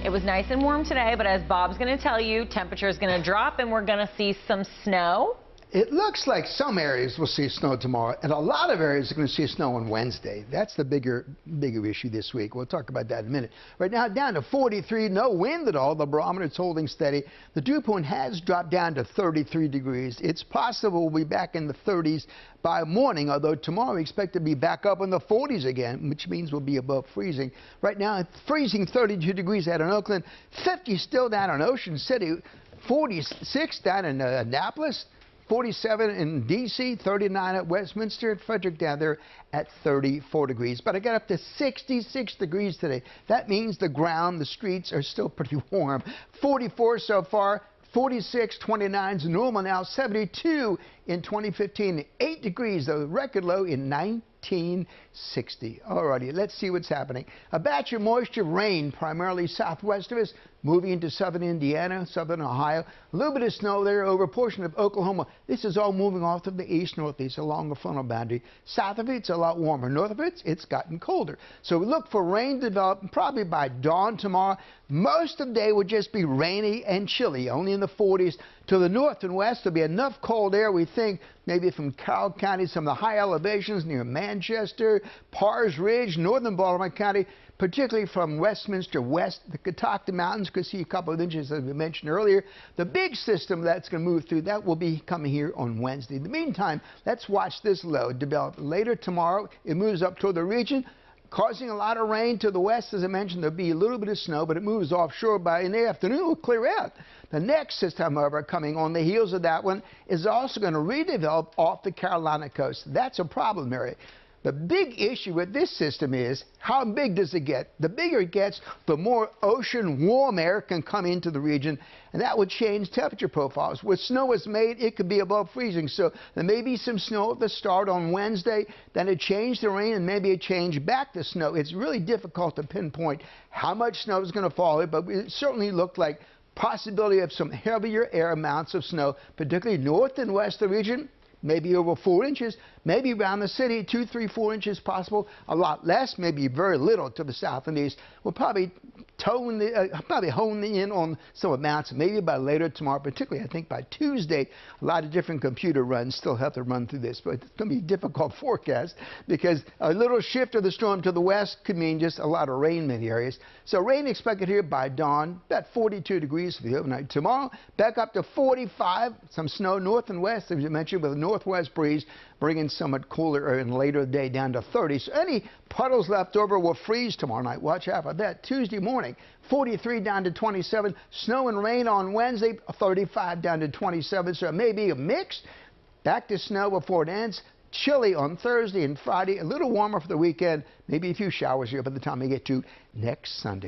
It was nice and warm today, but as Bob's going to tell you, temperature is going to drop and we're going to see some snow. It looks like some areas will see snow tomorrow, and a lot of areas are going to see snow on Wednesday. That's the bigger issue this week. We'll talk about that in a minute. Right now, down to 43, no wind at all. The barometer is holding steady. The dew point has dropped down to 33 degrees. It's possible we'll be back in the 30s by morning, although tomorrow we expect to be back up in the 40s again, which means we'll be above freezing. Right now, it's freezing 32 degrees out in Oakland, 50 still down in Ocean City, 46 down in Annapolis, 47 in D.C., 39 at Westminster, and Frederick down there at 34 degrees. But I got up to 66 degrees today. That means the ground, the streets are still pretty warm. 44 so far, 46, 29 is normal now, 72 in 2015, 8 degrees, the record low in 1960. Alrighty, let's see what's happening. A batch of moisture, rain, primarily southwest of us, moving into southern Indiana, southern Ohio. A little bit of snow there over a portion of Oklahoma. This is all moving off to the east-northeast along the frontal boundary. South of it, it's a lot warmer. North of it, it's gotten colder. So we look for rain to develop probably by dawn tomorrow. Most of the day will just be rainy and chilly, only in the 40s. To the north and west, there'll be enough cold air, we think, maybe from Carroll County, some of the high elevations near Manchester, Pars Ridge, northern Baltimore County, particularly from Westminster west, the Catoctin Mountains could see a couple of inches, as we mentioned earlier. The big system that's going to move through, that will be coming here on Wednesday. In the meantime, let's watch this low develop later tomorrow. It moves up toward the region, causing a lot of rain to the west. As I mentioned, there'll be a little bit of snow, but it moves offshore by in the afternoon. It will clear out. The next system, however, coming on the heels of that one, is also going to redevelop off the Carolina coast. That's a problem area. The big issue with this system is, how big does it get? The bigger it gets, the more ocean warm air can come into the region, and that would change temperature profiles. Where snow is made, it could be above freezing. So there may be some snow at the start on Wednesday, then it changed to rain, and maybe it changed back to snow. It's really difficult to pinpoint how much snow is going to fall, but it certainly looked like possibility of some heavier air amounts of snow, particularly north and west of the region. Maybe over 4 inches, maybe around the city, 2, 3, 4 inches possible. A lot less, maybe very little to the south and east. We'll probably hone in on some amounts, maybe by later tomorrow, particularly I think by Tuesday. A lot of different computer runs still have to run through this, but it's going to be a difficult forecast because a little shift of the storm to the west could mean just a lot of rain in many areas. So rain expected here by dawn, about 42 degrees for the overnight. Tomorrow, back up to 45, some snow north and west, as you mentioned, with a northwest breeze, bringing somewhat cooler in later day down to 30. So any puddles left over will freeze tomorrow night. Watch out for that. Tuesday morning, 43 down to 27. Snow and rain on Wednesday, 35 down to 27. So it may be a mix. Back to snow before it ends. Chilly on Thursday and Friday. A little warmer for the weekend. Maybe a few showers here by the time we get to next Sunday.